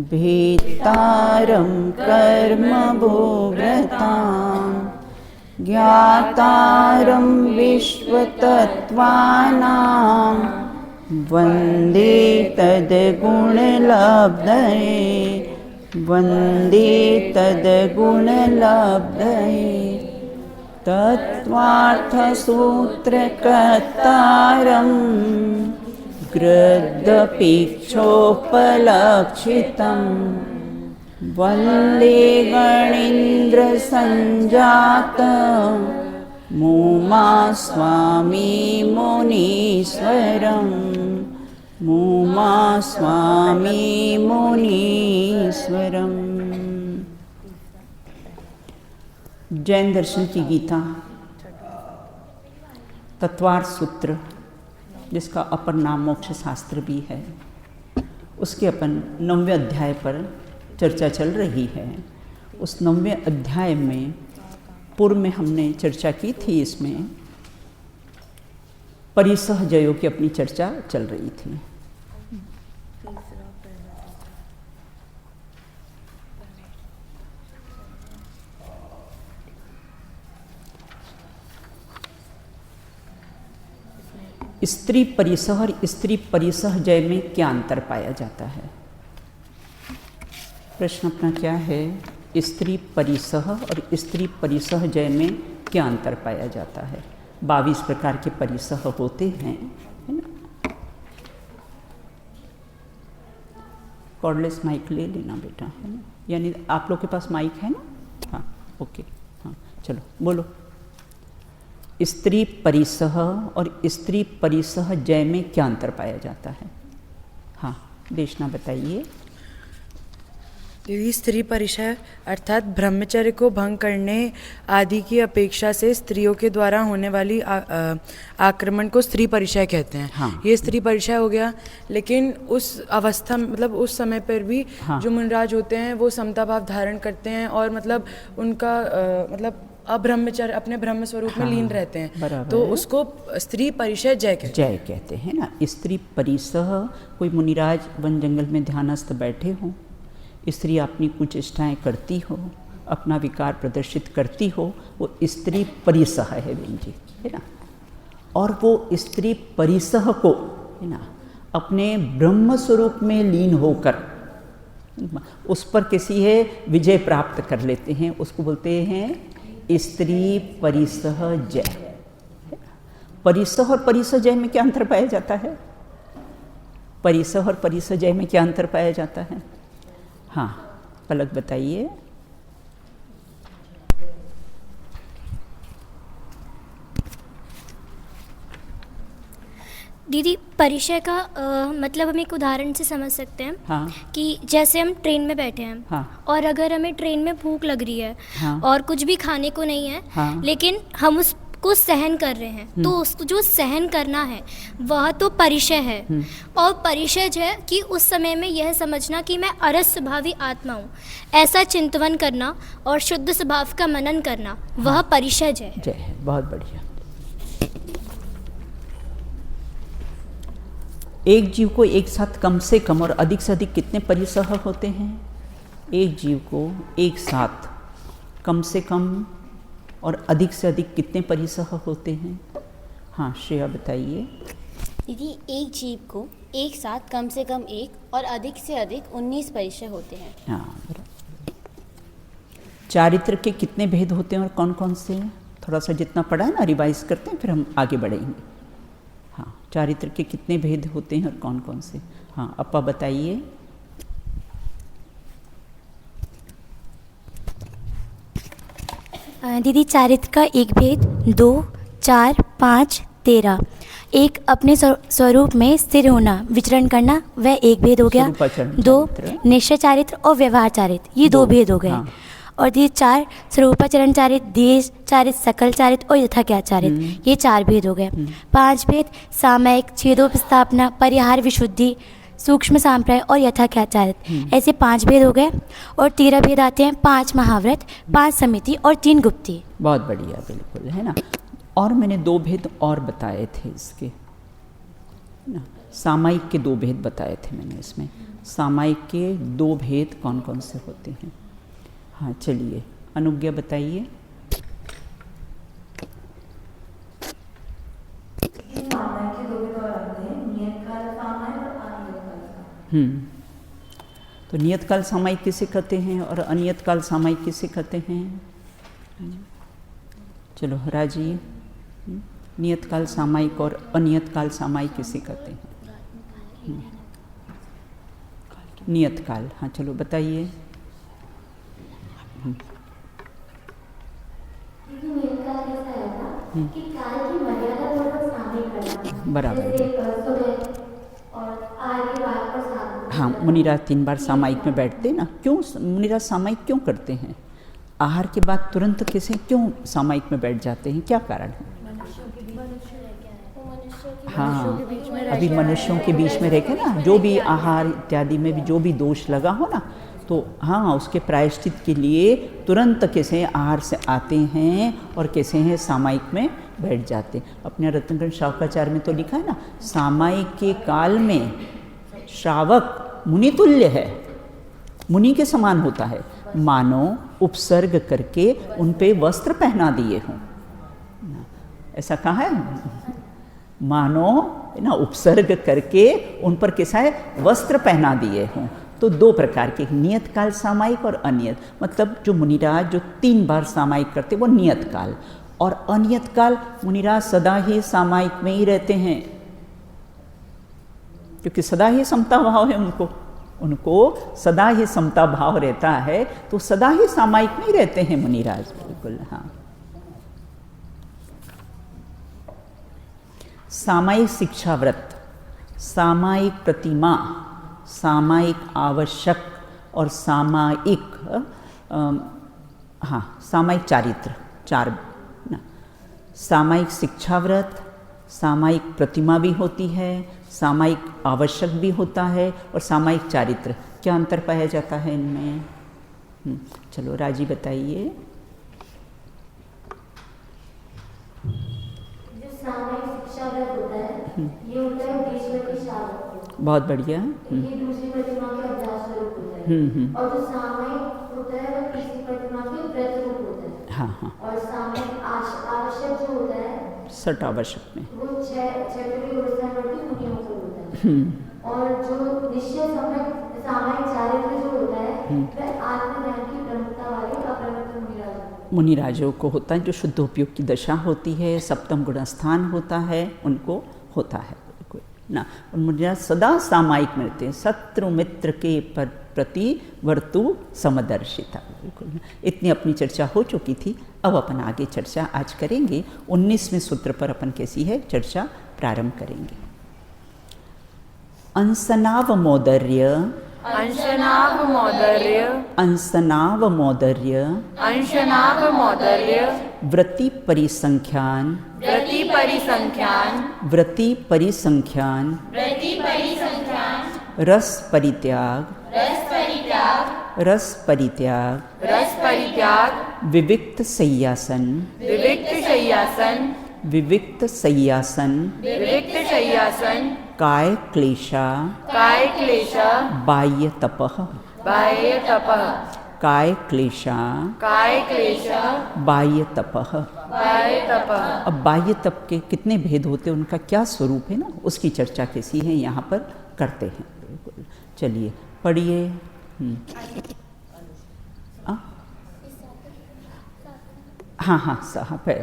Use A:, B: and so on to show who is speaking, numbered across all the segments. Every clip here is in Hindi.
A: भेत्तारं कर्मभोगतां ज्ञातारं विश्वतत्त्वानां वन्दे तद्गुणलब्धये वन्दे तद्गुणलब्धये तत्त्वार्थसूत्रकर्तारं गृद्धपीक्षोपलक्षितं वन्दे गणेन्द्रसञ्जातं मुमा स्वामी मुनीश्वरं मुमा स्वामी मुनीश्वरम। जैन दर्शन की गीता तत्वार्थ सूत्र, जिसका अपर नाम मोक्ष शास्त्र भी है, उसके अपन 9वें अध्याय पर चर्चा चल रही है। उस 9वें अध्याय में पूर्व में हमने चर्चा की थी, इसमें परिसहजयों की अपनी चर्चा चल रही थी। स्त्री परिसह और स्त्री परिसहजय में क्या अंतर पाया जाता है? प्रश्न अपना क्या है? स्त्री परिसह और स्त्री परिसहजय में क्या अंतर पाया जाता है? 22 प्रकार के परिसह होते हैं, है ना। कॉर्डलेस माइक ले लेना बेटा, है ना। यानी आप लोग के पास माइक है ना? हाँ, ओके, हाँ, चलो बोलो। स्त्री परिसह और स्त्री परिसहजय में क्या अंतर पाया जाता है? हाँ, देशना बताइए।
B: दीदी, स्त्री परिसह अर्थात ब्रह्मचर्य को भंग करने आदि की अपेक्षा से स्त्रियों के द्वारा होने वाली आक्रमण को स्त्री परिसह कहते हैं।
A: हाँ।
B: ये स्त्री परिसह हो गया। लेकिन उस अवस्था मतलब उस समय पर भी
A: हाँ।
B: जो मुनिराज होते हैं वो समता भाव धारण करते हैं और मतलब उनका मतलब अब्रह्मचर्य अपने ब्रह्म स्वरूप में लीन रहते हैं। तो उसको स्त्री परिसह जय कहते
A: हैं ना। स्त्री परिसह, कोई मुनिराज वन जंगल में ध्यानस्थ बैठे हों, स्त्री अपनी कुछ इष्टाएँ करती हो, अपना विकार प्रदर्शित करती हो, वो स्त्री परिसह है बहन जी, है ना। और वो स्त्री परिसह को, है ना, अपने ब्रह्म स्वरूप में लीन होकर उस पर किसी है विजय प्राप्त कर लेते हैं, उसको बोलते हैं स्त्री परिसहजय। परिसह और परिसहजय में क्या अंतर पाया जाता है? परिसह और परिसहजय में क्या अंतर पाया जाता है? हाँ, पलक बताइए।
C: दीदी, परिचय का मतलब हम एक उदाहरण से समझ सकते हैं।
A: हाँ। कि
C: जैसे हम ट्रेन में बैठे हैं।
A: हाँ।
C: और अगर हमें ट्रेन में भूख लग रही है।
A: हाँ।
C: और कुछ भी खाने को नहीं है। हाँ। लेकिन हम उसको सहन कर रहे हैं, तो उसको जो सहन करना है वह तो परिचय है। और परिचय है कि उस समय में यह समझना कि मैं अरस स्वभावी आत्मा हूँ, ऐसा चिंतन करना और शुद्ध स्वभाव का मनन करना, वह परिचय है।
A: बहुत बढ़िया। एक जीव को एक साथ कम से कम और अधिक से अधिक कितने परिसह होते हैं? एक जीव को एक साथ कम से कम और अधिक से अधिक कितने परिसह होते हैं? हाँ, श्रेया बताइए।
D: दीदी, एक जीव को एक साथ कम से कम 1 और अधिक से अधिक 19 परिसह होते हैं।
A: हाँ, चारित्र के कितने भेद होते हैं और कौन कौन से? थोड़ा सा जितना पढ़ा है ना रिवाइज करते हैं, फिर हम आगे बढ़ेंगे। हाँ, चारित्र के कितने भेद होते हैं और कौन कौन से? हाँ, अपा बताइए।
E: दीदी, चारित्र का एक भेद 2, 4, 5, 13। एक अपने स्वरूप में स्थिर होना, विचरण करना, वह एक भेद हो गया। 2 निश्चय चारित्र और व्यवहार चारित्र, ये 2 भेद हो गए। हाँ। और ये 4 स्वरूपाचरण चारित्र, देश चारित्र, सकल चारित्र और यथाज्ञात चारित्र, ये 4 भेद हो गए। 5 भेद सामयिक, छेदोपस्थापना, परिहार विशुद्धि, सूक्ष्म सांप्राय और यथाख्यात चारित्र, ऐसे 5 भेद हो गए। और 13 भेद आते हैं, 5 महाव्रत, 5 समिति और 3 गुप्ती।
A: बहुत बढ़िया, बिल्कुल, है ना। और मैंने 2 भेद और बताए थे इसके ना, सामायिक के 2 भेद बताए थे मैंने इसमें। सामायिक के 2 भेद कौन कौन से होते हैं? हाँ चलिए, अनुज्ञा बताइए। तो नियत काल सामायिक किसे कहते हैं और अनियत काल सामायिक किसे कहते हैं? चलो राजी, नियत काल सामायिक और अनियत काल सामायिक किसे कहते हैं? नियत काल, हाँ चलो बताइए। बराबर है। हाँ, मुनिराज 3 बार सामायिक में बैठते ना, क्यों मुनिराज सामायिक क्यों करते हैं? आहार के बाद तुरंत कैसे क्यों सामायिक में बैठ जाते हैं, क्या कारण है? हाँ, अभी मनुष्यों के बीच में रहकर ना, जो भी आहार इत्यादि में भी जो भी दोष लगा हो ना, तो हाँ उसके प्रायश्चित के लिए तुरंत कैसे आहार से आते हैं और कैसे हैं सामायिक में बैठ जाते हैं। अपने रत्नगण शावकाचार्य में तो लिखा है ना, सामायिक के काल में श्रावक मुनि तुल्य है, मुनि के समान होता है, मानो उपसर्ग करके उन पे वस्त्र पहना दिए हों। ऐसा कहा है, मानो ना उपसर्ग करके उन पर कैसा है वस्त्र पहना दिए हों। तो 2 प्रकार के, नियत काल सामायिक और अनियत, मतलब जो मुनिराज जो 3 बार सामायिक करते वो नियत काल, और अनियत काल मुनिराज सदा ही सामायिक में ही रहते हैं, क्योंकि सदा ही समता भाव है उनको सदा ही समता भाव रहता है, तो सदा ही सामायिक में ही रहते हैं मुनिराज। बिल्कुल हाँ। सामायिक शिक्षा व्रत, सामायिक प्रतिमा, सामायिक आवश्यक और सामायिक सामायिक चारित्र, 4 ना। सामायिक शिक्षा व्रत, सामायिक प्रतिमा भी होती है, सामायिक आवश्यक भी होता है और सामायिक चारित्र। क्या अंतर पाया जाता है इनमें? चलो राजी बताइए।
E: जो सामायिक शिक्षा व्रत होता है ये होता है देशव्यापी श्रावक,
A: बहुत बढ़िया।
E: ये दूसरी प्रतिमा के अभ्यास स्वरूप होता है, और जो सामायिक होता है वो तीसरी प्रतिमा के व्रत रूप होता है।
A: हाँ हाँ।
E: और सामायिक आवश्यक जो होता है
A: सट आवश्यक में
E: वो 6 मुनियों को होता है, और जो निश्चय सामायिक चारित्र जो होता है वह आत्मज्ञान की प्रमुखता वाले अपरमित
A: मुनिराजों को होता है, जो शुद्ध उपयोग की दशा होती है, सप्तम गुण स्थान होता है, उनको होता है ना। मुनिराज सदा सामायिक में रहते हैं, शत्रु मित्र के प्रति वर्तु समदर्शिता। बिल्कुल, इतनी अपनी चर्चा हो चुकी थी, अब अपन आगे चर्चा आज करेंगे। 19वें सूत्र पर अपन कैसी है चर्चा प्रारंभ करेंगे। अंसनाव मौदर्य,
B: अंशनाव मौदर्य,
A: अंसनाव मौदर्य,
B: अंशनाव मौदर्य,
A: व्रति परिसंख्यान,
B: व्रति परिसंख्यान,
A: व्रति परिसंख्यान,
D: व्रति परिसंख्यान,
A: रस परित्याग,
D: रस परित्याग,
A: रस परित्याग,
B: रस परित्याग,
A: विविक्त सय्यासन,
B: विविक्त शय्यासन,
A: विविक्त सय्यासन,
B: विविक्त शय्यासन,
A: काय क्लेशा,
B: काय क्लेशा,
A: बाह्य तपः,
B: बाह्य तपः,
A: काय क्लेशा,
B: काय क्लेशा,
A: बाह्य तपः।
B: बाह्य तपः।
A: अब बाह्य तप के कितने भेद होते हैं, उनका क्या स्वरूप है ना, उसकी चर्चा कैसी है यहाँ पर करते हैं। बिल्कुल, चलिए पढ़िए। हाँ,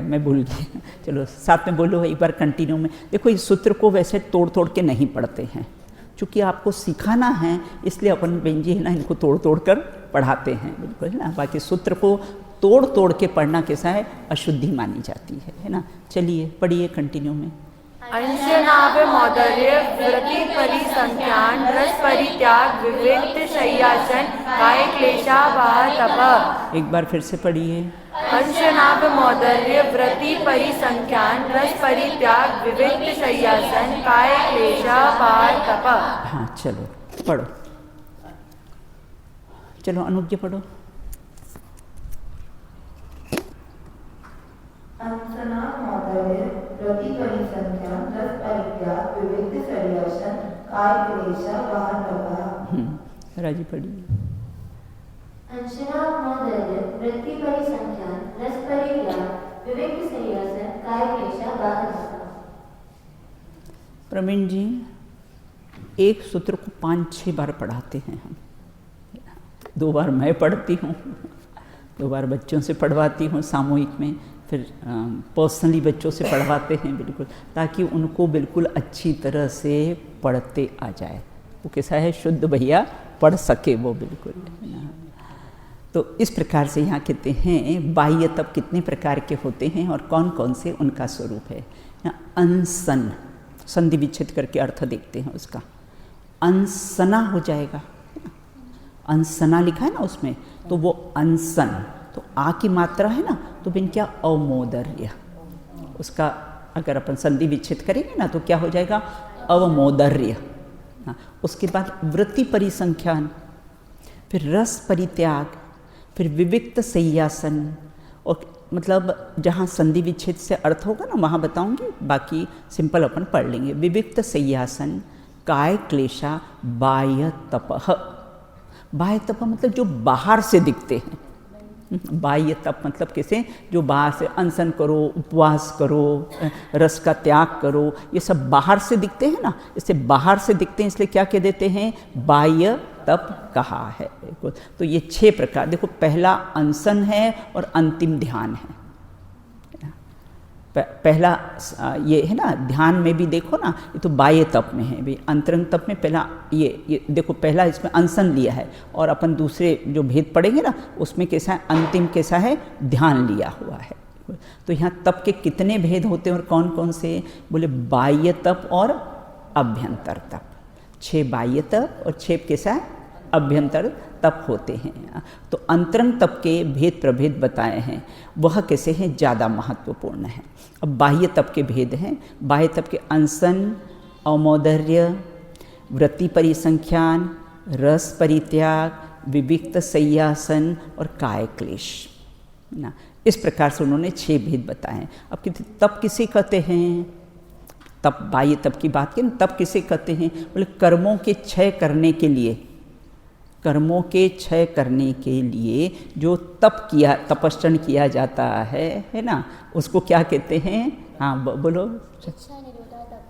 A: मैं भूल गई। चलो साथ में बोलो एक बार कंटिन्यू में। देखो इस सूत्र को वैसे तोड़ तोड़ के नहीं पढ़ते हैं, चूँकि आपको सिखाना है इसलिए अपन बहन जी है ना इनको तोड़ तोड़ कर पढ़ाते हैं। बिल्कुल ना, बाकी सूत्र को तोड़ तोड़ के पढ़ना कैसा है, अशुद्धि मानी जाती है ना। चलिए पढ़िए कंटिन्यू में।
B: अंशनाभ मौदर्य, व्रति परिसंख्यान, रस परित्याग, विविक्त शय्यासन, काय क्लेशा, बाह्य तपः।
A: एक बार फिर से पढ़िए।
B: अंशनाभ मौदर्य, व्रति परिसंख्यान, रस परित्याग, विविक्त शय्यासन, काय क्लेशा, बाह्य तपः।
A: हाँ चलो पढ़ो, चलो अनुज्ञा पढ़ो।
F: अंशनाभ मौदर्य, व्रति परिसंख्यान, रस परित्याग, विविक्त शय्यासन, काय क्लेशा, बाह्य तपः।
A: राजी पढ़िए।
F: अंशना मौदर्य वृत्ति परिसंख्यान रस परिव्याप विवेक संयोजन काय क्लेशा बाधन।
A: प्रवीण जी, एक सूत्र को 5-6 बार पढ़ाते हैं हम। 2 बार मैं पढ़ती हूँ, 2 बार बच्चों से पढ़वाती हूँ सामूहिक में, फिर पर्सनली बच्चों से पढ़वाते हैं, बिल्कुल, ताकि उनको बिल्कुल अच्छी तरह से पढ़ते आ जाए। वो कैसा है, शुद्ध भैया पढ़ सके वो, बिल्कुल। तो इस प्रकार से यहाँ कहते हैं बाह्य तप कितने प्रकार के होते हैं और कौन कौन से उनका स्वरूप है। अनसन, संधि विच्छेद करके अर्थ देखते हैं उसका। अंसना हो जाएगा, अंसना लिखा है ना उसमें, तो वो अंसन, तो आ की मात्रा है ना, तो बिन क्या अवमोदर्य, उसका अगर अपन संधि विच्छेद करेंगे ना तो क्या हो जाएगा, अवमोदर्य। उसके बाद वृत्ति परिसंख्यान, फिर रस परित्याग, फिर विविक्त संयासन, और मतलब जहाँ संधि विच्छेद से अर्थ होगा ना वहाँ बताऊंगी, बाकी सिंपल अपन पढ़ लेंगे। विविक्त संयासन, काय क्लेशा, बाह्य तपः। बाह्य तप मतलब जो बाहर से दिखते हैं। बाह्य तप मतलब कैसे, जो बाहर से अनशन करो, उपवास करो, रस का त्याग करो, ये सब बाहर से दिखते हैं ना, इससे बाहर से दिखते हैं, इसलिए क्या कह देते हैं, बाह्य तप कहा है। तो ये 6 प्रकार, देखो पहला अनशन है और अंतिम ध्यान है। पहला ये है ना, ध्यान में भी देखो ना, ये तो बाह्य तप में है भाई, अंतरंग तप में पहला ये देखो, पहला इसमें अनशन लिया है, और अपन दूसरे जो भेद पढ़ेंगे ना उसमें कैसा है, अंतिम कैसा है, ध्यान लिया हुआ है। तो यहाँ तप के कितने भेद होते हैं और कौन कौन से, बोले बाह्य तप और अभ्यंतर तप। 6 बाह्य तप और 6 कैसा है, अभ्यंतर तप होते हैं। तो अंतरंग तप के भेद प्रभेद बताए हैं, वह कैसे हैं, ज़्यादा महत्वपूर्ण है। अब बाह्य तप के भेद हैं। बाह्य तप के अनशन, अवमोदर्य, वृत्ति परिसंख्यान, रस परित्याग, विविक्त संयासन और काय क्लेश ना, इस प्रकार से उन्होंने 6 भेद बताए हैं। अब तप किसे कहते हैं, तप बाह्य तप की बात की, तप किसे कहते हैं, बोले कर्मों के क्षय करने के लिए, कर्मों के क्षय करने के लिए जो तप किया, तपस्चरण किया जाता है ना, उसको क्या कहते हैं, हाँ बोलो,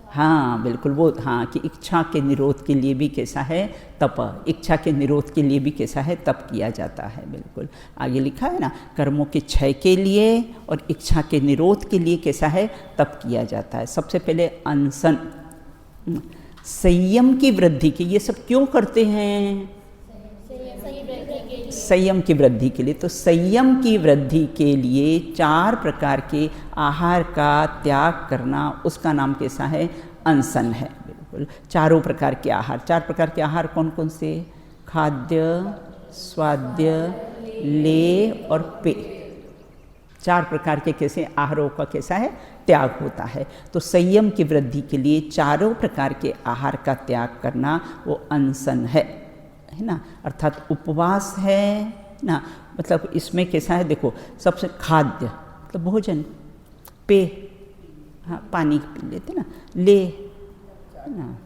A: हाँ बिल्कुल वो, हाँ कि इच्छा के निरोध के लिए भी कैसा है तप, इच्छा के निरोध के लिए भी कैसा है तप किया जाता है। बिल्कुल आगे लिखा है ना, कर्मों के क्षय के लिए और इच्छा के निरोध के लिए कैसा है तप किया जाता है। सबसे पहले अनशन, संयम की वृद्धि की, ये सब क्यों करते हैं, संयम की वृद्धि के लिए। तो संयम की वृद्धि के लिए 4 प्रकार के आहार का त्याग करना, उसका नाम कैसा है, अनशन है। बिल्कुल 4 प्रकार के आहार, 4 प्रकार के आहार कौन कौन से, खाद्य, स्वाद्य, लेय और पेय, 4 प्रकार के कैसे आहारों का कैसा है त्याग होता है। तो संयम की वृद्धि के लिए 4 प्रकार के आहार का त्याग करना वो अनशन है ना, अर्थात उपवास है ना। मतलब इसमें कैसा है, देखो सबसे खाद्य मतलब भोजन, पेय, हाँ पानी पी लेते ना, ले ना,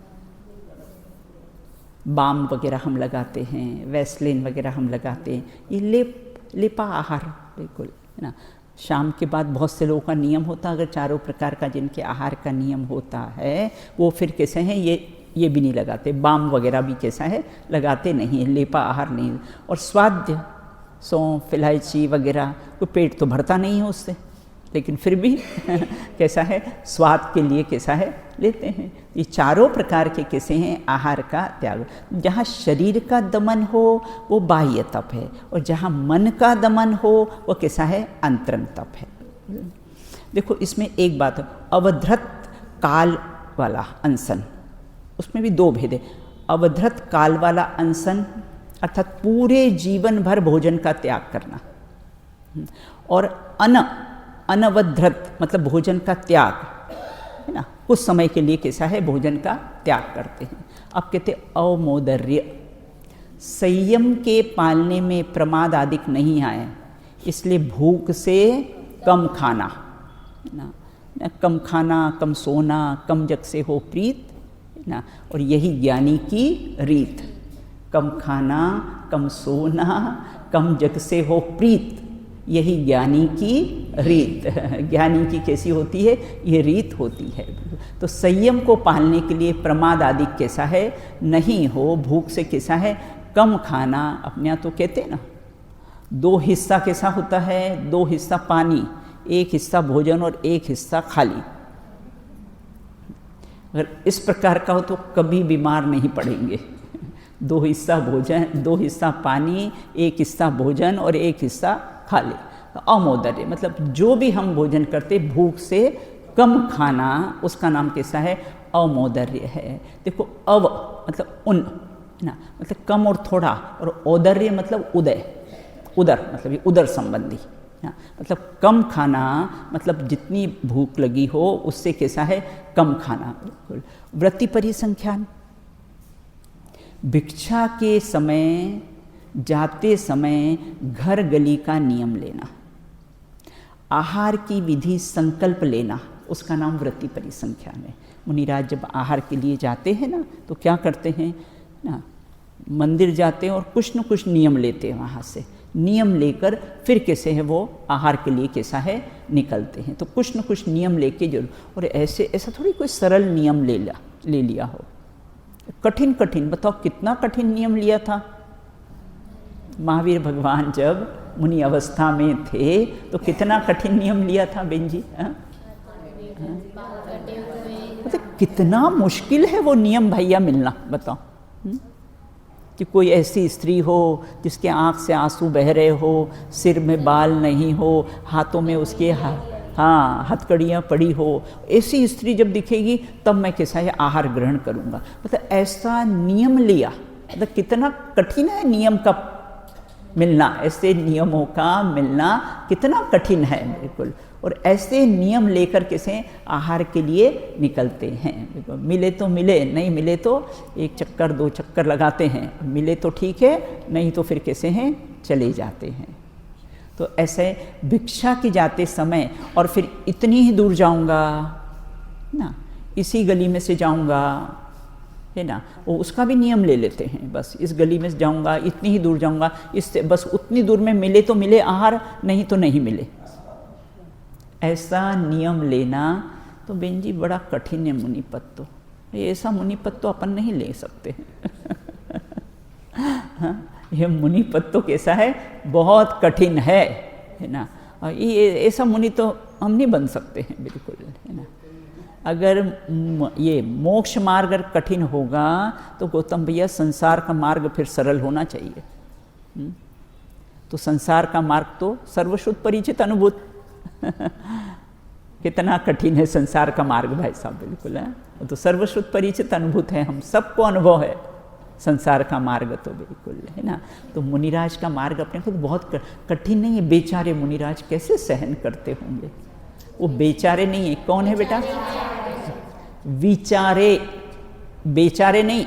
A: बाम वगैरह हम लगाते हैं, वैसलिन वगैरह हम लगाते हैं, ये लेपा आहार बिल्कुल है ना। शाम के बाद बहुत से लोगों का नियम होता है, अगर 4 प्रकार का जिनके आहार का नियम होता है वो फिर कैसे हैं, ये भी नहीं लगाते, बाम वगैरह भी कैसा है लगाते नहीं, लेपा आहार नहीं। और स्वाद्य, सौंफ, इलायची वगैरह, कोई पेट तो भरता नहीं है उससे, लेकिन फिर भी कैसा है स्वाद के लिए कैसा है लेते हैं। ये 4 प्रकार के कैसे हैं आहार का त्याग। जहाँ शरीर का दमन हो वो बाह्य तप है, और जहाँ मन का दमन हो वो कैसा है अंतरंग तप है। देखो इसमें एक बात, अवधृत काल वाला अनशन, उसमें भी 2 भेद है। अवधृत काल वाला अनशन अर्थात पूरे जीवन भर भोजन का त्याग करना, और अनवधृत मतलब भोजन का त्याग है ना, कुछ समय के लिए कैसा है भोजन का त्याग करते हैं। अब कहते अवमोदर्य, संयम के पालने में प्रमाद आदि नहीं आए, इसलिए भूख से कम खाना ना, कम खाना, कम सोना, कम जग से हो प्रीत ना, और यही ज्ञानी की रीत। कम खाना, कम सोना, कम जग से हो प्रीत, यही ज्ञानी की रीत। ज्ञानी की कैसी होती है? ये रीत होती है। तो संयम को पालने के लिए प्रमाद आदि कैसा है? नहीं हो। भूख से कैसा है? कम खाना। अपने यहाँ तो कहते हैं ना, 2 हिस्सा कैसा होता है? 2 हिस्सा पानी, 1 हिस्सा भोजन और 1 हिस्सा खाली। अगर इस प्रकार का हो तो कभी बीमार नहीं पड़ेंगे। 2 हिस्सा भोजन, 2 हिस्सा पानी, 1 हिस्सा भोजन और 1 हिस्सा खाली। अमोदर्य मतलब जो भी हम भोजन करते भूख से कम खाना, उसका नाम कैसा है? अमोदर्य है। देखो अव मतलब उन ना, मतलब कम और थोड़ा, और औदर्य मतलब उदय, उदर मतलब ये उदर संबंधी ना, मतलब कम खाना मतलब जितनी भूख लगी हो उससे कैसा है? कम खाना। वृत्ति परिसंख्यान, भिक्षा के समय, जाते समय घर गली का नियम लेना, आहार की विधि संकल्प लेना, उसका नाम वृत्ति परिसंख्यान है। मुनिराज जब आहार के लिए जाते हैं ना तो क्या करते हैं ना, मंदिर जाते हैं और कुछ न कुछ नियम लेते हैं, वहाँ से नियम लेकर फिर कैसे है वो आहार के लिए कैसा है निकलते हैं। तो कुछ न कुछ नियम लेके जरूर, और ऐसा थोड़ी कोई सरल नियम ले लिया हो, कठिन कठिन। बताओ कितना कठिन नियम लिया था महावीर भगवान जब मुनि अवस्था में थे, तो कितना कठिन नियम लिया था बेन जी। मतलब कितना मुश्किल है वो नियम भैया मिलना। बताओ कि कोई ऐसी स्त्री हो जिसके आँख से आंसू बह रहे हो, सिर में बाल नहीं हो, हाथों में उसके हथकड़ियाँ पड़ी हो, ऐसी स्त्री जब दिखेगी तब मैं कैसा है आहार ग्रहण करूँगा। मतलब ऐसा नियम लिया, मतलब कितना कठिन है नियम का मिलना, ऐसे नियमों का मिलना कितना कठिन है बिल्कुल। और ऐसे नियम लेकर कैसे आहार के लिए निकलते हैं। मिले तो मिले, नहीं मिले तो 1 चक्कर 2 चक्कर लगाते हैं, मिले तो ठीक है, नहीं तो फिर कैसे हैं चले जाते हैं। तो ऐसे भिक्षा की जाते समय, और फिर इतनी ही दूर जाऊंगा ना, इसी गली में से जाऊंगा है ना, वो उसका भी नियम ले लेते हैं। बस इस गली में जाऊंगा, इतनी ही दूर जाऊंगा, इससे बस उतनी दूर में मिले तो मिले आहार, नहीं तो नहीं मिले। ऐसा नियम लेना तो बेन जी बड़ा कठिन है मुनिपत। तो ऐसा मुनिपत तो अपन नहीं ले सकते हैं। हाँ, ये मुनिपत तो कैसा है, बहुत कठिन है ना। ये ऐसा मुनि तो हम नहीं बन सकते हैं बिल्कुल, है ना। अगर ये मोक्ष मार्ग अगर कठिन होगा तो गौतम भैया संसार का मार्ग फिर सरल होना चाहिए। तो संसार का मार्ग तो सर्वश्रुत परिचित अनुभूत। कितना कठिन है संसार का मार्ग भाई साहब, बिल्कुल है। तो सर्वश्रुत परिचित अनुभूत है, हम सबको अनुभव है संसार का मार्ग तो बिल्कुल, है ना। तो मुनिराज का मार्ग अपने को बहुत कठिन नहीं है। बेचारे मुनिराज कैसे सहन करते होंगे। वो बेचारे नहीं है, कौन है बेटा? विचारे, बेचारे नहीं,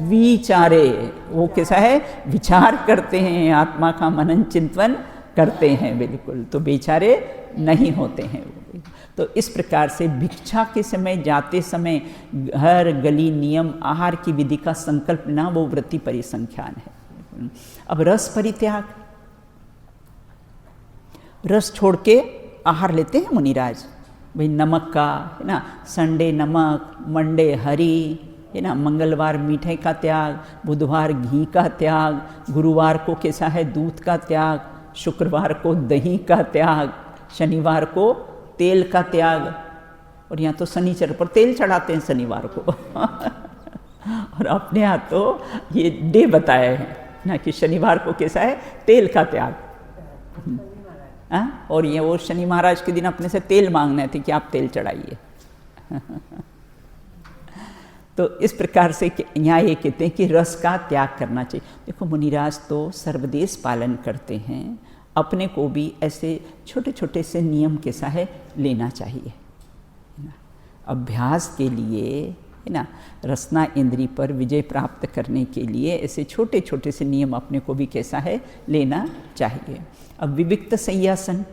A: विचारे। वो कैसा है, विचार करते हैं, आत्मा का मनन चिंतन करते हैं बिल्कुल। तो बेचारे नहीं होते हैं। तो इस प्रकार से भिक्षा के समय, जाते समय घर गली नियम आहार की विधि का संकल्प ना, वो वृत्ति परिसंख्यान है। अब रस परित्याग, रस छोड़ के आहार लेते हैं मुनिराज। भाई नमक का है ना, संडे नमक, मंडे हरी, है ना, मंगलवार मीठे का त्याग, बुधवार घी का त्याग, गुरुवार को कैसा है दूध का त्याग, शुक्रवार को दही का त्याग, शनिवार को तेल का त्याग। और यहाँ तो शनिचर पर तेल चढ़ाते हैं शनिवार को। और अपने यहाँ तो ये डे बताया है ना कि शनिवार को कैसा है तेल का त्याग। और ये वो शनि महाराज के दिन अपने से तेल मांगने थे कि आप तेल चढ़ाइए। तो इस प्रकार से यहाँ ये कहते हैं कि रस का त्याग करना चाहिए। देखो मुनिराज तो सर्वदेश पालन करते हैं, अपने को भी ऐसे छोटे छोटे से नियम कैसा है लेना चाहिए, है ना। अभ्यास के लिए, है ना, रसना इंद्री पर विजय प्राप्त करने के लिए ऐसे छोटे छोटे से नियम अपने को भी कैसा है लेना चाहिए। अब विविक्त संयासन,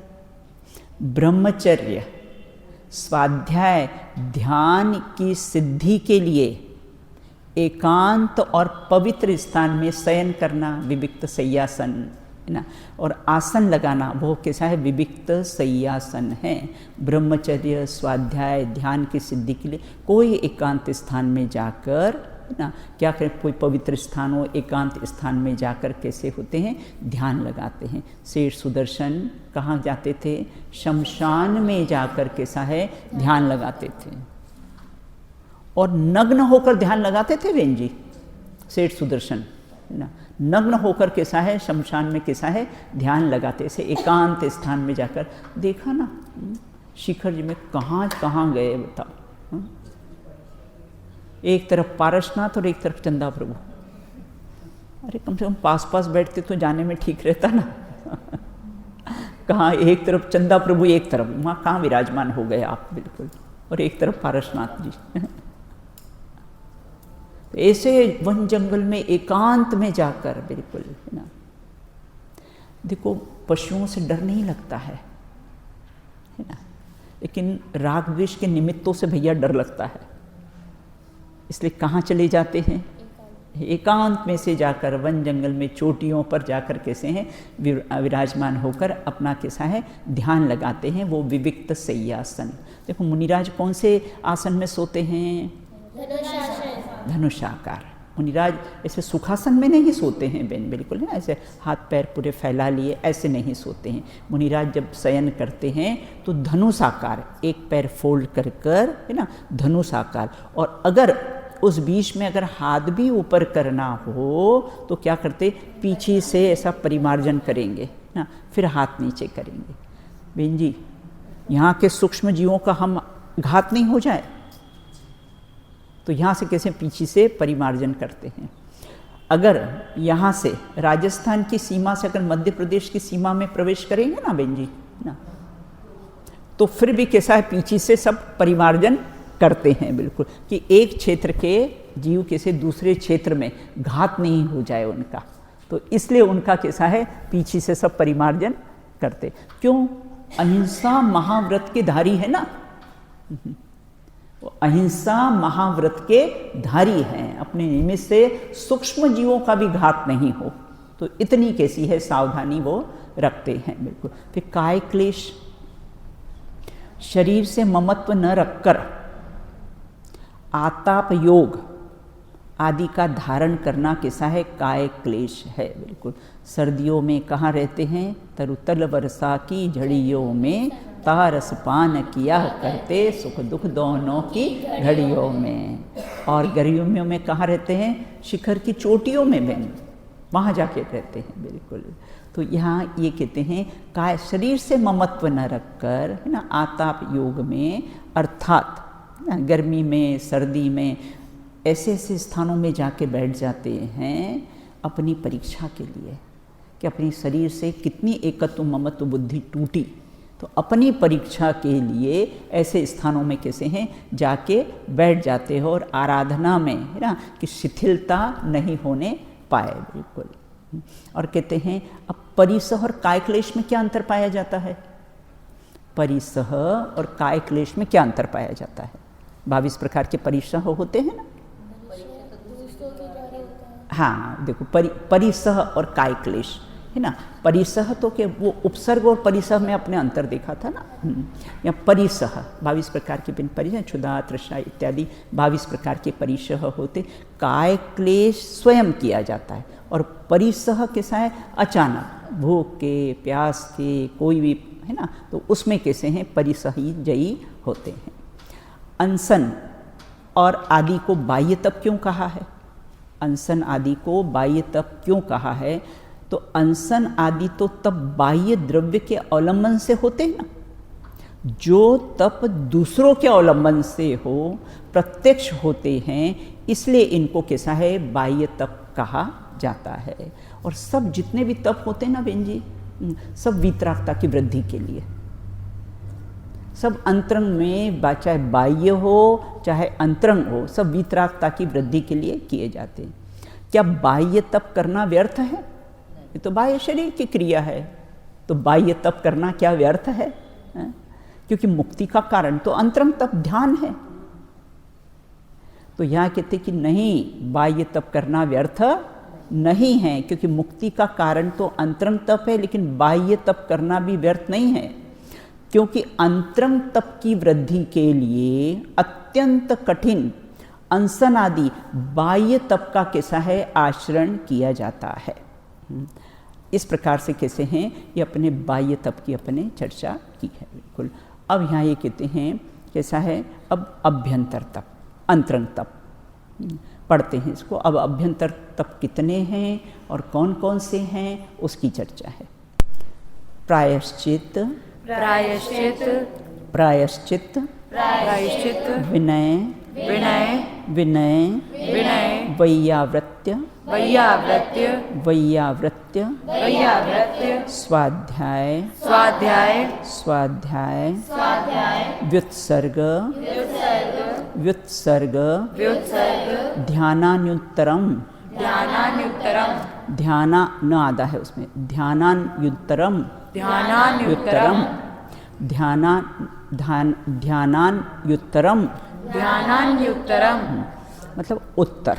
A: ब्रह्मचर्य, स्वाध्याय, ध्यान की सिद्धि के लिए एकांत और पवित्र स्थान में शयन करना विविक्त शय्यासन है ना, और आसन लगाना वो कैसा है, विविक्त शय्यासन है। ब्रह्मचर्य, स्वाध्याय, ध्यान की सिद्धि के लिए कोई एकांत स्थान में जाकर है ना, क्या करें, कोई पवित्र स्थान हो, एकांत स्थान में जाकर कैसे होते हैं, ध्यान लगाते हैं। शेर सुदर्शन कहाँ जाते थे, शमशान में जाकर कैसा है, ध्यान लगाते थे, और नग्न होकर ध्यान लगाते थे बहन जी। शेर सुदर्शन है ना, नग्न होकर कैसा है, शमशान में कैसा है, ध्यान लगाते से एकांत स्थान में जाकर। देखा ना शिखर जी में कहाँ कहाँ गए बताओ, एक तरफ पारसनाथ और एक तरफ चंदा प्रभु। अरे कम से कम पास पास बैठते तो जाने में ठीक रहता ना। कहाँ एक तरफ चंदा प्रभु, एक तरफ वहाँ कहाँ विराजमान हो गए आप बिल्कुल, और एक तरफ पारसनाथ जी। तो ऐसे वन जंगल में एकांत में जाकर बिल्कुल है ना, देखो पशुओं से डर नहीं लगता है ना, लेकिन राग द्वेष के निमित्तों से भैया डर लगता है। इसलिए कहाँ चले जाते हैं, एकांत में से जाकर वन जंगल में चोटियों पर जाकर कैसे हैं, विराजमान होकर अपना कैसा है, ध्यान लगाते हैं, वो विविक्त शय्यासन। देखो मुनिराज कौन से आसन में सोते हैं, धनुषाकार। मुनिराज ऐसे सुखासन में नहीं सोते हैं बेन, बिल्कुल है, ऐसे हाथ पैर पूरे फैला लिए ऐसे नहीं सोते हैं। मुनिराज जब शयन करते हैं तो धनुषाकार, एक पैर फोल्ड कर कर है ना, धनुषाकार। और अगर उस बीच में अगर हाथ भी ऊपर करना हो तो क्या करते, पीछे से ऐसा परिमार्जन करेंगे ना, फिर हाथ नीचे करेंगे। बेन जी यहाँ के सूक्ष्म जीवों का हम घात नहीं हो जाए तो यहाँ से कैसे पीछे से परिमार्जन करते हैं। अगर यहाँ से राजस्थान की सीमा से अगर मध्य प्रदेश की सीमा में प्रवेश करेंगे ना बेन जी ना, तो फिर भी कैसा है, पीछे से सब परिमार्जन करते हैं बिल्कुल, कि एक क्षेत्र के जीव कैसे दूसरे क्षेत्र में घात नहीं हो जाए उनका। तो इसलिए उनका कैसा है, पीछे से सब परिमार्जन करते। क्यों, अहिंसा महाव्रत के धारी है ना, अहिंसा महाव्रत के धारी हैं, अपने निमित्त से सूक्ष्म जीवों का भी घात नहीं हो, तो इतनी कैसी है सावधानी वो रखते हैं बिल्कुल। फिर काय क्लेश, शरीर से ममत्व न रखकर आताप योग आदि का धारण करना कैसा है, काय क्लेश है बिल्कुल। सर्दियों में कहाँ रहते हैं, तरुतल वर्षा की झड़ियों में तारस पान किया करते, सुख दुख दोनों की घड़ियों में। और गर्मियों में कहाँ रहते हैं, शिखर की चोटियों में बहन, वहाँ जाके रहते हैं बिल्कुल। तो यहाँ ये कहते हैं काय शरीर से ममत्व न रखकर है ना, आताप योग में, अर्थात गर्मी में सर्दी में ऐसे ऐसे स्थानों में जाके बैठ जाते हैं अपनी परीक्षा के लिए, कि अपनी शरीर से कितनी एकत्व ममत्व बुद्धि टूटी, तो अपनी परीक्षा के लिए ऐसे स्थानों में कैसे हैं जाके बैठ जाते हो, और आराधना में है ना कि शिथिलता नहीं होने पाए बिल्कुल। और कहते हैं अब परिसह और काय क्लेश में क्या अंतर पाया जाता है, परिसह और काय क्लेश में क्या अंतर पाया जाता है। 22 प्रकार के परिसह होते हैं ना, हाँ देखो परिसह और काय क्लेश है ना। परिसह तो के वो उपसर्ग और परिसह में अपने अंतर देखा था ना। या परिसह 22 प्रकार के भिन्न परिसह, क्षुधा तृष्णा इत्यादि 22 प्रकार के परिसह होते। काय क्लेश स्वयं किया जाता है, और परिसह कैसा है, अचानक भूख के प्यास के कोई भी है ना, तो उसमें कैसे हैं परिसही जयी होते हैं। अनशन और आदि को बाह्य तप क्यों कहा है, अनशन आदि को बाह्य तप क्यों कहा है, तो अनशन आदि तो तप बाह्य द्रव्य के अवलंबन से होते हैं ना। जो तप दूसरों के अवलंबन से हो, प्रत्यक्ष होते हैं, इसलिए इनको कैसा है बाह्य तप कहा जाता है। और सब जितने भी तप होते हैं ना बहन जी, सब वीतरागता की वृद्धि के लिए, सब अंतरंग में चाहे बाह्य हो चाहे अंतरंग हो, सब वीतरागता की वृद्धि के लिए किए जाते हैं। क्या बाह्य तप करना व्यर्थ है, ये तो बाह्य शरीर की क्रिया है, तो बाह्य तप करना क्या व्यर्थ है, क्योंकि मुक्ति का कारण तो अंतरंग तप ध्यान है। तो यहाँ कहते कि नहीं, बाह्य तप करना व्यर्थ नहीं है, क्योंकि मुक्ति का कारण तो अंतरंग तप है, लेकिन बाह्य तप करना भी व्यर्थ नहीं है, क्योंकि अंतरंग तप की वृद्धि के लिए अत्यंत कठिन अनशन आदि बाह्य तप का कैसा है आचरण किया जाता है। इस प्रकार से कैसे हैं ये अपने बाह्य तप की अपने चर्चा की है बिल्कुल। अब यहाँ ये कहते हैं कैसा है, अब अभ्यंतर तप, अंतरंग तप पढ़ते हैं इसको। अब अभ्यंतर तप कितने हैं और कौन कौन से हैं उसकी चर्चा है। प्रायश्चित,
B: प्रायश्चित,
A: प्रायश्चित,
B: प्रायश्चित,
A: विनय,
B: विनय,
A: विनय,
B: विनय,
A: वैयावृत्य,
B: वैयावृत्य,
A: वैयावृत्य,
B: वैयावृत्य,
A: स्वाध्याय,
B: स्वाध्याय,
A: स्वाध्याय,
B: स्वाध्याय,
A: व्युत्सर्ग, व्युत्सर्ग,
B: व्युत्सर्ग,
A: ध्यानान्युत्तरम,
B: ध्यानान्युत्तरम,
A: ध्याना न आधा है उसमें, ध्यानान्युत्तरम,
B: ध्यानान्युत्तरम,
A: ध्यानान्युत्तरम,
B: ध्यानान्युत्तरम,
A: मतलब उत्तर,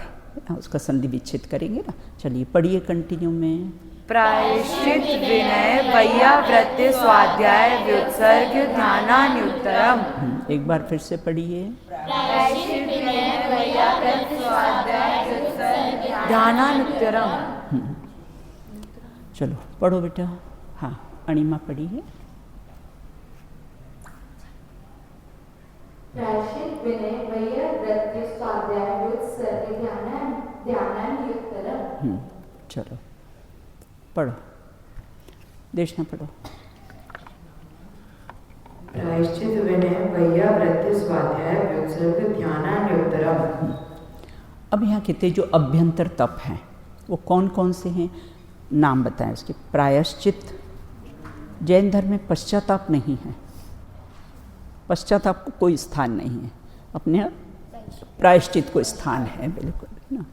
A: उसका संधि विच्छेद करेंगे ना। चलिए पढ़िए कंटिन्यू में।
B: प्रायश्चित, विनय, वैयावृत्य, स्वाध्याय, व्युत्सर्ग, ध्यानान्युत्तरम।
A: एक बार फिर से पढ़िए।
B: प्रायश्चित, विनय, वैयावृत्य, स्वाध्याय, व्युत्सर्ग, ध्यानान्युत्तरम।
A: चलो पढ़ो बेटा। हाँ अणिमा पढ़िए।
F: प्रायश्चित, विनय, वैयावृत्य, स्वाध्याय, व्युत्सर्ग, ध्यानान्युत्तरम।
A: चलो पढ़ो, देशना पढ़ो।
G: प्रायश्चित, विनय, वैयावृत्य, स्वाध्याय, व्युत्सर्ग, ध्यानान्युत्तरम।
A: अब यहाँ कहते जो अभ्यंतर तप हैं वो कौन कौन से हैं, नाम बताएं उसके। प्रायश्चित, जैन धर्म में पश्चाताप नहीं है, पश्चाताप को कोई स्थान नहीं है, अपने प्रायश्चित को स्थान है बिल्कुल, है ना।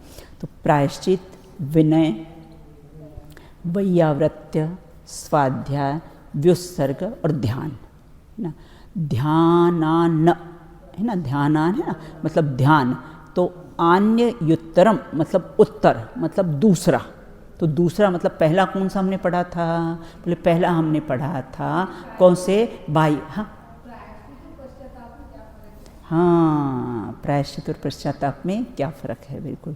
A: तो प्रायश्चित, विनय, वैयावृत्य, स्वाध्याय, व्युत्सर्ग और ध्यान, है ना। ध्यानान है ना, ध्यानान है ना मतलब ध्यान, तो आन्युत्तरम मतलब उत्तर, मतलब दूसरा। तो दूसरा मतलब पहला कौन सा हमने पढ़ा था, बोले पहला हमने पढ़ा था कौन से, बाई। हाँ प्रायश्चित और पश्चाताप में क्या फ़र्क है, बिल्कुल।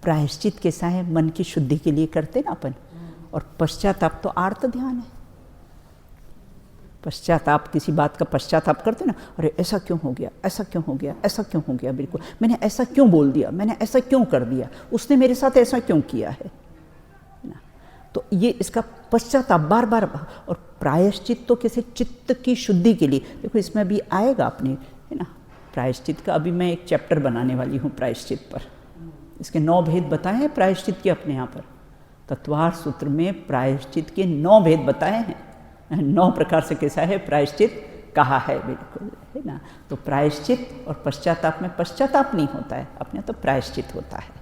A: प्रायश्चित कैसा है, मन की शुद्धि के लिए करते ना अपन, और पश्चाताप तो आर्त ध्यान है। पश्चाताप, किसी बात का पश्चाताप करते ना, अरे ऐसा क्यों हो गया, ऐसा क्यों हो गया, ऐसा क्यों हो गया, बिल्कुल मैंने ऐसा क्यों बोल दिया, मैंने ऐसा क्यों कर दिया, उसने मेरे साथ ऐसा क्यों किया है ना। तो ये इसका पश्चाताप बार बार। और प्रायश्चित तो कैसे, चित्त की शुद्धि के लिए। देखो इसमें भी आएगा अपने, है ना, प्रायश्चित का। अभी मैं एक चैप्टर बनाने वाली हूँ प्रायश्चित पर, इसके 9 भेद बताए हैं प्रायश्चित के अपने यहाँ पर। तत्वार्थ सूत्र में प्रायश्चित के 9 भेद बताए हैं, 9 प्रकार से कैसा है प्रायश्चित कहा है, बिल्कुल, है ना। तो प्रायश्चित और पश्चाताप में पश्चाताप नहीं होता है, अपने तो प्रायश्चित होता है।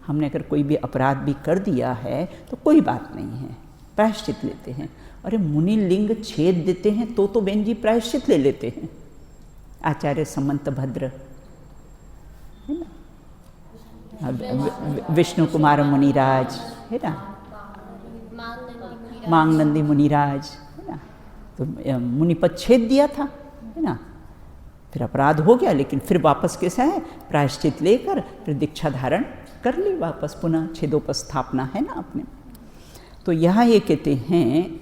A: हमने अगर कोई भी अपराध भी कर दिया है तो कोई बात नहीं है, प्रायश्चित लेते हैं। अरे मुनि लिंग छेद देते हैं तो बहन जी प्रायश्चित ले लेते हैं। आचार्य समंत भद्र, है ना, विष्णु कुमार मुनिराज, है ना, मांगनंदी मुनिराज, है ना, तो मुनिपद छेद दिया था, है ना, फिर अपराध हो गया, लेकिन फिर वापस कैसा है, प्रायश्चित लेकर फिर दीक्षा धारण कर ली वापस, पुनः छेदोपस्थापना है ना अपने। तो यहाँ ये कहते हैं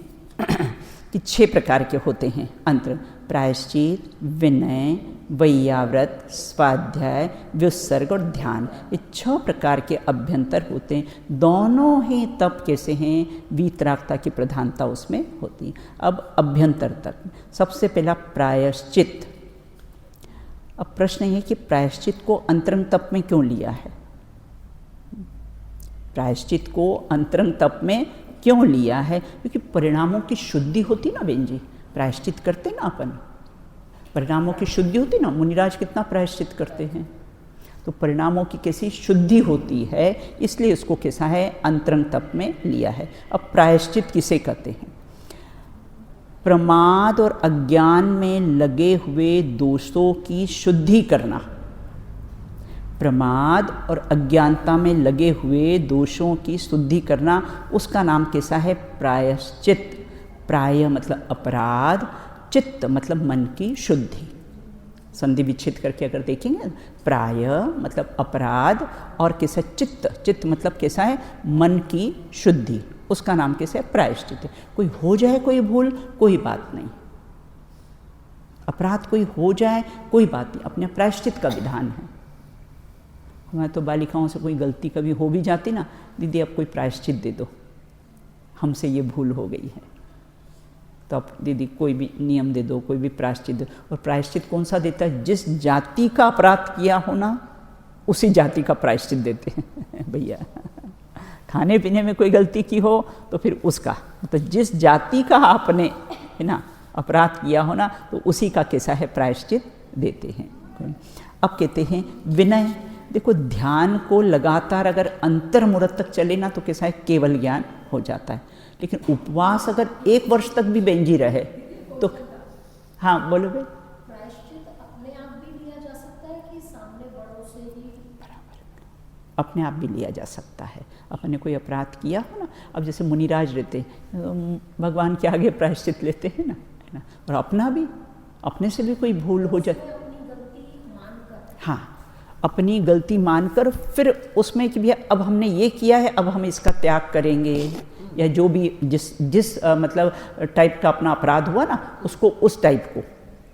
A: कि 6 प्रकार के होते हैं अंतर, प्रायश्चित, विनय, वैयाव्रत, स्वाध्याय, व्युत्सर्ग और ध्यान। ये 6 प्रकार के अभ्यंतर होते हैं। दोनों ही तप कैसे हैं, वीतरागता की प्रधानता उसमें होती है। अब अभ्यंतर तप, सबसे पहला प्रायश्चित। अब प्रश्न ये कि प्रायश्चित को अंतरंग तप में क्यों लिया है, प्रायश्चित को अंतरंग तप में क्यों लिया है, क्योंकि परिणामों की शुद्धि होती ना बेन जी, प्रायश्चित करते ना अपन, परिणामों की शुद्धि होती ना। मुनिराज कितना प्रायश्चित करते हैं, तो परिणामों की कैसी शुद्धि होती है, इसलिए इसको कैसा है अंतरंग तप में लिया है। अब प्रायश्चित किसे कहते हैं, प्रमाद और अज्ञान में लगे हुए दोषों की शुद्धि करना प्रमाद और अज्ञानता में लगे हुए दोषों की शुद्धि करना, उसका नाम कैसा है? प्रायश्चित। प्राय मतलब अपराध, चित्त मतलब मन की शुद्धि। संधि विच्छेद करके अगर देखेंगे, प्राय मतलब अपराध और कैसा? चित्त। चित्त मतलब कैसा है? मन की शुद्धि, उसका नाम कैसा है? प्रायश्चित। कोई हो जाए कोई भूल, कोई बात नहीं, अपराध कोई हो जाए कोई बात नहीं, अपने प्रायश्चित का विधान है। हमारे तो बालिकाओं से कोई गलती कभी हो भी जाती ना, दीदी अब कोई प्रायश्चित दे दो, हमसे ये भूल हो गई है, तो अब दीदी कोई भी नियम दे दो, कोई भी प्रायश्चित दो। और प्रायश्चित कौन सा देता है? जिस जाति का अपराध किया हो ना, उसी जाति का प्रायश्चित देते हैं भैया। खाने पीने में कोई गलती की हो तो फिर उसका, तो जिस जाति का आपने है ना अपराध किया हो ना, तो उसी का कैसा है? प्रायश्चित देते हैं। अब कहते हैं विनय। देखो ध्यान को लगातार अगर अंतर्मुहूर्त तक चले ना, तो कैसा है? केवल ज्ञान हो जाता है। लेकिन उपवास अगर 1 वर्ष तक भी बेंजी रहे तो, हाँ बोलो भाई।
F: प्रायश्चित अपने आप भी लिया जा सकता है कि सामने बड़ों से ही?
A: अपने आप भी लिया जा सकता है। अपने कोई अपराध किया हो ना, अब जैसे मुनिराज रहते भगवान के आगे प्रायश्चित लेते हैं ना, है ना, और अपना भी, अपने से भी कोई भूल हो जाए, हाँ अपनी गलती मानकर फिर उसमें कि भैया अब हमने ये किया है, अब हम इसका त्याग करेंगे, या जो भी जिस मतलब टाइप का अपना अपराध हुआ ना, उसको उस टाइप को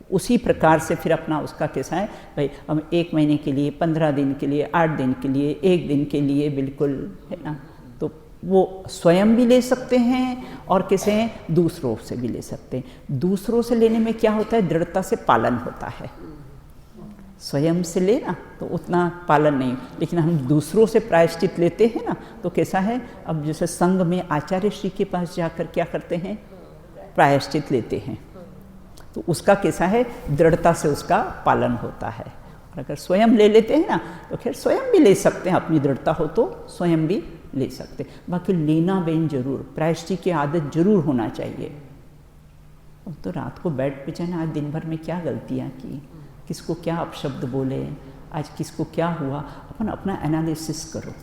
A: उसी प्रकार से फिर अपना उसका कैसा है भाई, हम 1 महीने के लिए, 15 दिन के लिए, 8 दिन के लिए, 1 दिन के लिए, बिल्कुल है ना, तो वो स्वयं भी ले सकते हैं और कैसे हैं दूसरों से भी ले सकते हैं। दूसरों से लेने में क्या होता है? दृढ़ता से पालन होता है। स्वयं से लेना तो उतना पालन नहीं, लेकिन हम दूसरों से प्रायश्चित लेते हैं ना, तो कैसा है? अब जैसे संघ में आचार्य श्री के पास जाकर क्या करते हैं? प्रायश्चित लेते हैं, तो उसका कैसा है? दृढ़ता से उसका पालन होता है। और अगर स्वयं ले लेते हैं ना, तो खैर स्वयं भी ले सकते हैं, अपनी दृढ़ता हो तो स्वयं भी ले सकते हैं। बाकी लेना बेन जरूर, प्रायश्चित की आदत जरूर होना चाहिए। अब तो रात को बेड पे जाना, आज दिन भर में क्या गलतियाँ की, किसको क्या अपशब्द बोले, आज किसको क्या हुआ, अपन अपना एनालिसिस करो।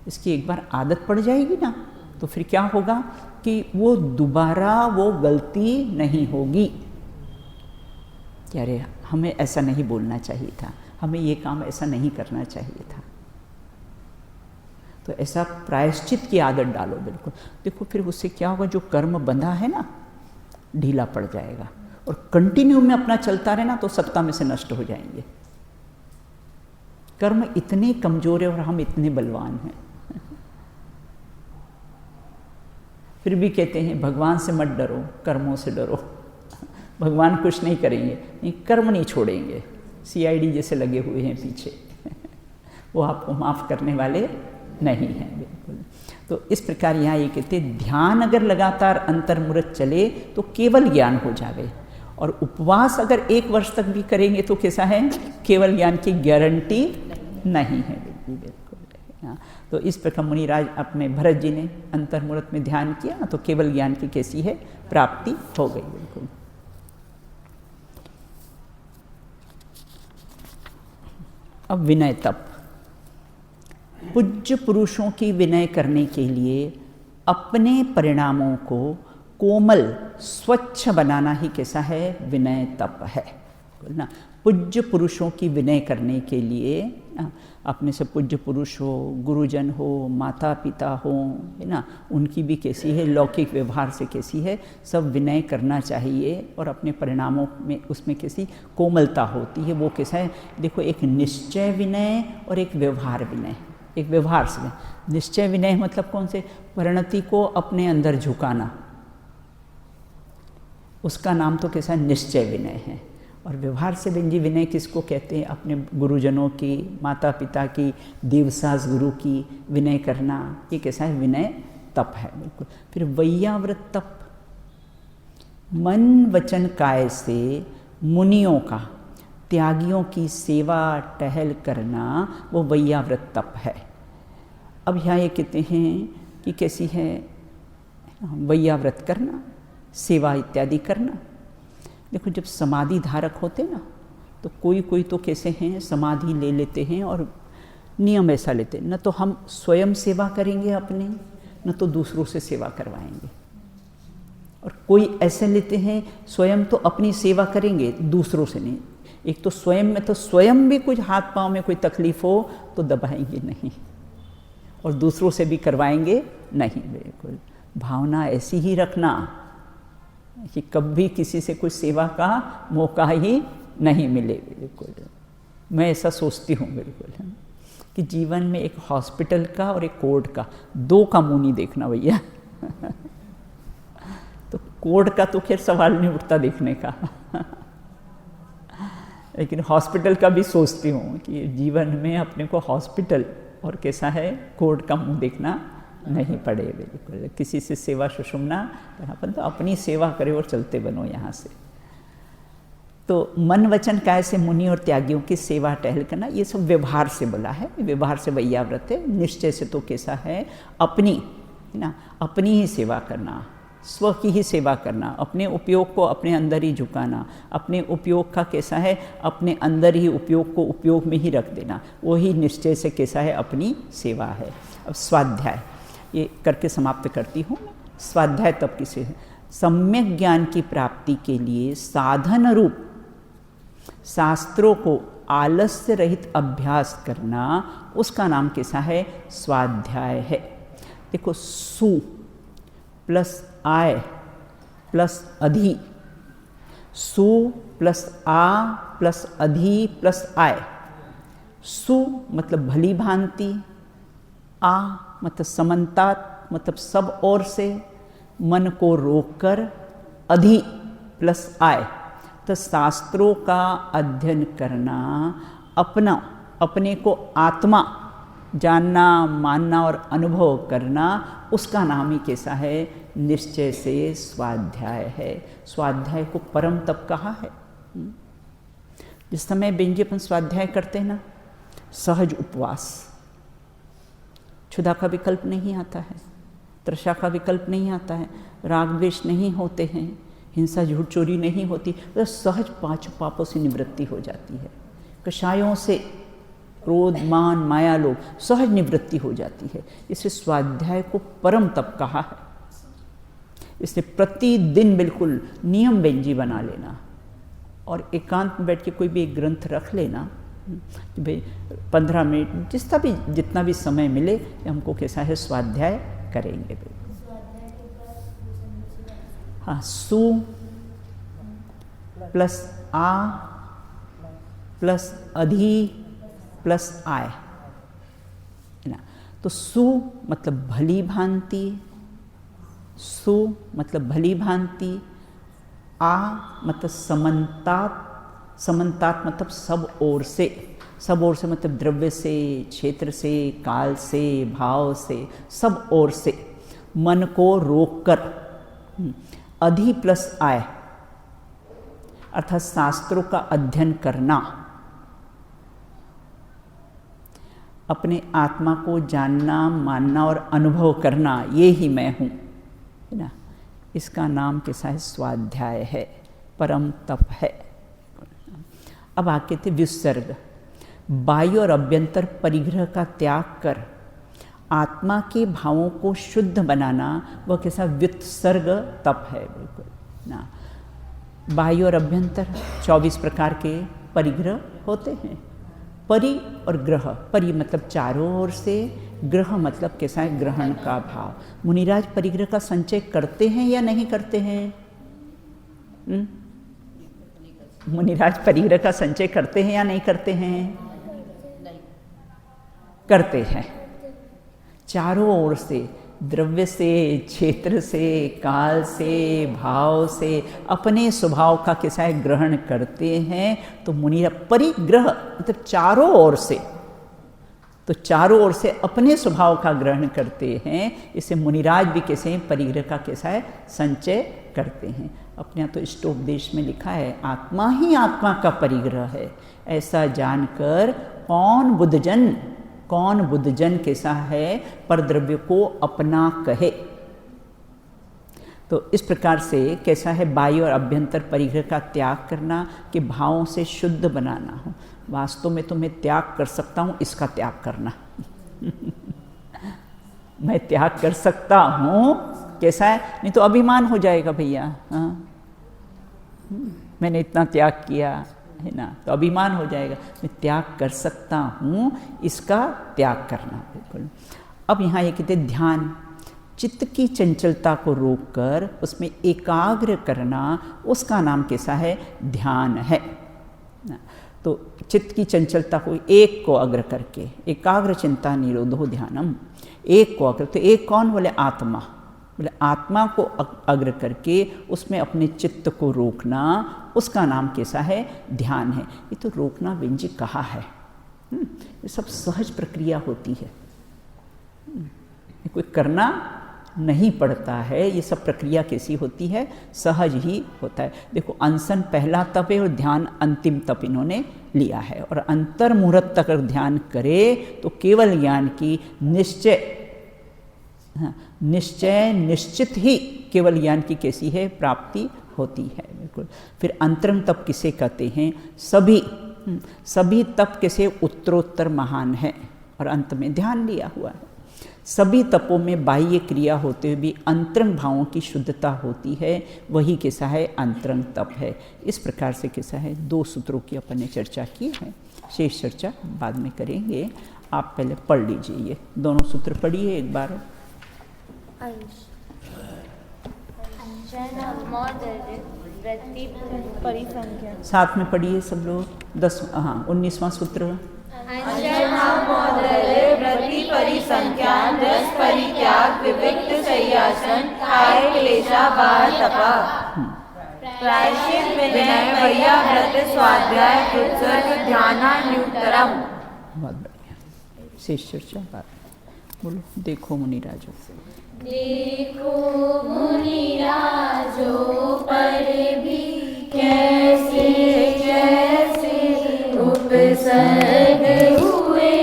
A: इसकी एक बार आदत पड़ जाएगी ना, तो फिर क्या होगा कि वो दोबारा वो गलती नहीं होगी कि अरे हमें ऐसा नहीं बोलना चाहिए था, हमें ये काम ऐसा नहीं करना चाहिए था। तो ऐसा प्रायश्चित की आदत डालो बिल्कुल। देखो फिर उससे क्या होगा, जो कर्म बंधा है ना ढीला पड़ जाएगा, और कंटिन्यू में अपना चलता रहे ना, तो सत्ता में से नष्ट हो जाएंगे। कर्म इतने कमजोर है और हम इतने बलवान हैं। फिर भी कहते हैं भगवान से मत डरो, कर्मों से डरो। भगवान कुछ नहीं करेंगे, नहीं कर्म नहीं छोड़ेंगे, CID जैसे लगे हुए हैं पीछे। वो आपको माफ़ करने वाले नहीं हैं बिल्कुल। तो इस प्रकार यहाँ ये कहते हैं ध्यान अगर लगातार अंतर्मुहूर्त चले तो केवल ज्ञान हो जावे, और उपवास अगर 1 वर्ष तक भी करेंगे तो कैसा है? केवल ज्ञान की गारंटी नहीं है बिल्कुल। हाँ, तो इस प्रकार मुनिराज अपने भरत जी ने अंतर्मुहूर्त में ध्यान किया ना, तो केवल ज्ञान की कैसी है? प्राप्ति हो गई बिल्कुल। अब विनय तप। पूज्य पुरुषों की विनय करने के लिए अपने परिणामों को कोमल स्वच्छ बनाना ही कैसा है? विनय तप है ना। पूज्य पुरुषों की विनय करने के लिए अपने से पूज्य पुरुष हो, गुरुजन हो, माता पिता हो, है ना, उनकी भी कैसी है? लौकिक व्यवहार से कैसी है? सब विनय करना चाहिए, और अपने परिणामों में उसमें कैसी कोमलता होती है, वो कैसा है? देखो एक निश्चय विनय और एक व्यवहार विनय। एक व्यवहार से निश्चय विनय मतलब कौन से? परिणति को अपने अंदर झुकाना, उसका नाम तो कैसा? निश्चय विनय है। और व्यवहार से व्यंजी विनय किसको कहते हैं? अपने गुरुजनों की, माता पिता की, देवसास गुरु की विनय करना, ये कैसा है? विनय तप है बिल्कुल। फिर वैयाव्रत तप, मन वचन काय से मुनियों का, त्यागियों की सेवा टहल करना, वो वैयाव्रत तप है। अब यहाँ ये कहते हैं कि कैसी है? वैयाव्रत करना, सेवा इत्यादि करना। देखो जब समाधि धारक होते ना, तो कोई कोई तो कैसे हैं, समाधि ले लेते हैं और नियम ऐसा लेते हैं, न तो हम स्वयं सेवा करेंगे अपने, न तो दूसरों से सेवा करवाएंगे। और कोई ऐसे लेते हैं स्वयं तो अपनी सेवा करेंगे, दूसरों से नहीं। एक तो स्वयं में तो स्वयं भी कुछ हाथ पांव में कोई तकलीफ हो तो दबाएंगे नहीं, और दूसरों से भी करवाएंगे नहीं। बिल्कुल भावना ऐसी ही रखना कि कभी किसी से कोई सेवा का मौका ही नहीं मिले। बिल्कुल मैं ऐसा सोचती हूँ बिल्कुल कि जीवन में एक हॉस्पिटल का और एक कोर्ट का, दो का मुँह नहीं देखना भैया। तो कोर्ट का तो खैर सवाल नहीं उठता देखने का, लेकिन हॉस्पिटल का भी सोचती हूँ कि जीवन में अपने को हॉस्पिटल और कैसा है, कोर्ट का मुंह देखना नहीं पड़े। बिल्कुल किसी से सेवा सुषुम्ना, अपन तो अपनी सेवा करे और चलते बनो यहाँ से। तो मन वचन काय से मुनि और त्यागियों की सेवा टहल करना, ये सब व्यवहार से बोला है, व्यवहार से वैयाव्रत है। निश्चय से तो कैसा है, अपनी है ना, अपनी ही सेवा करना, स्व की ही सेवा करना, अपने उपयोग को अपने अंदर ही झुकाना, अपने उपयोग का कैसा है, अपने अंदर ही उपयोग को उपयोग में ही रख देना, वही निश्चय से कैसा है अपनी सेवा है। अब स्वाध्याय ये करके समाप्त करती हूँ। स्वाध्याय तब किसे है, सम्यक ज्ञान की प्राप्ति के लिए साधन रूप शास्त्रों को आलस्य रहित अभ्यास करना, उसका नाम कैसा है, स्वाध्याय है। देखो सु प्लस आय प्लस अधि, सु प्लस आ प्लस अधि प्लस आय। सु मतलब भली भांति, आ मतलब समन्तात मतलब सब ओर से, मन को रोककर, अधि प्लस आय। तो शास्त्रों का अध्ययन करना, अपने को आत्मा जानना, मानना और अनुभव करना, उसका नाम ही कैसा है, निश्चय से स्वाध्याय है। स्वाध्याय को परम तप कहा है। जिस समय बेंजी अपन स्वाध्याय करते हैं ना, सहज उपवास, क्षुधा का विकल्प नहीं आता है, तृषा का विकल्प नहीं आता है, राग द्वेष नहीं होते हैं, हिंसा झूठ चोरी नहीं होती, तो सहज पांच पापों से निवृत्ति हो जाती है। कषायों से क्रोध मान माया लोभ सहज निवृत्ति हो जाती है। इसे स्वाध्याय को परम तप कहा है। इसे प्रतिदिन बिल्कुल नियम बेंजी बना लेना और एकांत में बैठ के कोई भी एक ग्रंथ रख लेना कि भाई 15 मिनट जितना भी समय मिले हमको कैसा है स्वाध्याय करेंगे। हाँ, सु प्लस आ प्लस अधि प्लस आय है ना। तो सु मतलब भली भांति, सु मतलब भली भांति, आ मतलब समन्तात, समन्तात मतलब सब ओर से, सब ओर से मतलब द्रव्य से, क्षेत्र से, काल से, भाव से, सब ओर से मन को रोककर। अधि प्लस आय अर्थात शास्त्रों का अध्ययन करना, अपने आत्मा को जानना, मानना और अनुभव करना, ये ही मैं हूँ, है ना। इसका नाम कैसा है, स्वाध्याय है, परम तप है। अब आके थे व्युत्सर्ग, बाह्य और अभ्यंतर परिग्रह का त्याग कर आत्मा के भावों को शुद्ध बनाना, वह कैसा व्युत्सर्ग तप है। बिल्कुल ना, बाह्य और अभ्यंतर 24 प्रकार के परिग्रह होते हैं। परि और ग्रह, परि मतलब चारों ओर से, ग्रह मतलब कैसा है ग्रहण का भाव। मुनिराज परिग्रह का संचय करते हैं या नहीं करते हैं? मुनिराज परिग्रह का संचय करते हैं या नहीं करते हैं? करते हैं। चारों ओर से, द्रव्य से, क्षेत्र से, काल से, भाव से अपने स्वभाव का कैसा है ग्रहण करते हैं। तो मुनिराज परिग्रह मतलब चारों ओर से, तो चारों ओर से अपने स्वभाव का ग्रहण करते हैं। इसे मुनिराज भी कैसे हैं, परिग्रह का कैसा है संचय करते हैं। अपने यहाँ तो इष्टोपदेश में लिखा है, आत्मा ही आत्मा का परिग्रह है। ऐसा जानकर कौन बुद्धजन कैसा है, पर द्रव्य को अपना कहे। तो इस प्रकार से कैसा है बाह्य और अभ्यंतर परिग्रह का त्याग करना कि भावों से शुद्ध बनाना हो। वास्तव में तो मैं त्याग कर सकता हूँ, इसका त्याग करना मैं त्याग कर सकता हूँ, कैसा है, नहीं तो अभिमान हो जाएगा भैया। हाँ, मैंने इतना त्याग किया है ना, तो अभिमान हो जाएगा। मैं त्याग कर सकता हूँ, इसका त्याग करना। बिल्कुल। अब यहाँ ये कहते ध्यान, चित्त की चंचलता को रोककर उसमें एकाग्र करना, उसका नाम कैसा है, ध्यान है। तो चित्त की चंचलता को एक को अग्र करके, एकाग्र चिंता निरोधो ध्यानम, एक को अग्र, तो एक कौन, बोले आत्मा, बोले आत्मा को अग्र करके उसमें अपने चित्त को रोकना, उसका नाम कैसा है, ध्यान है। ये तो रोकना विंजी कहा है, ये सब सहज प्रक्रिया होती है, कोई करना नहीं पड़ता है। ये सब प्रक्रिया कैसी होती है, सहज ही होता है। देखो अनशन पहला तप है और ध्यान अंतिम तप इन्होंने लिया है। और अंतर मुहूर्त तक अगर ध्यान करे तो केवल ज्ञान की निश्चय निश्चित ही केवल ज्ञान की कैसी है, प्राप्ति होती है। बिल्कुल। फिर अंतरंग तप किसे कहते हैं, सभी तप कैसे उत्तरोत्तर महान है और अंत में ध्यान लिया हुआ है। सभी तपों में बाह्य क्रिया होते हुए भी अंतरंग भावों की शुद्धता होती है, वही कैसा है, अंतरंग तप है। इस प्रकार से कैसा है, 2 सूत्रों की अपन ने चर्चा की है, शेष चर्चा बाद में करेंगे। आप पहले पढ़ लीजिए, ये दोनों सूत्र पढ़िए एक बार। साथ में पढ़िए सब लोग। 19वां सूत्र।
G: वृत्ति परिसंख्यान रस परित्याग विविक्त शय्यासन काय क्लेशा बार तपा प्रायश्चित विनय भैया व्रत स्वाध्याय उत्सर्ग ध्यानान्युत्तरम।
A: बहुत बढ़िया। शेष चर्चा बात बोलो। देखो मुनिराजो,
F: देखो मुनिराजो पर भी कैसे कैसे उपसर्ग हुए,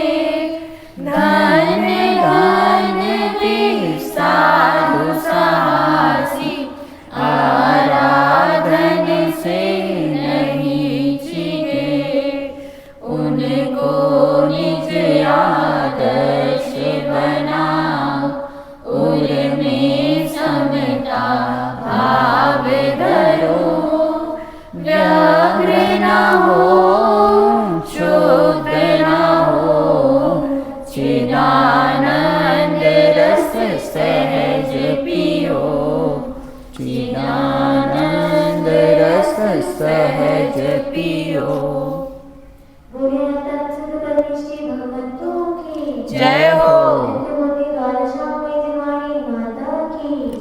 F: धन धन वीर साधु साहसी आराधन से नहीं छिगे, उनको निज आदर्श बनाओ, उनमें समता भाव धरो, व्याघ्र न हो शुद्ध न हो, चिदानंद रस सहज पियो, चिदानंद रस सहज पियो।
G: जय हो,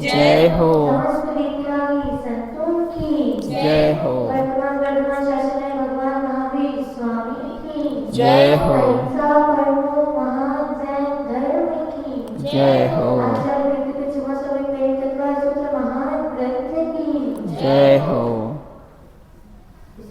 A: जय हो, जय हो, जय हो, जय हो, जय हो।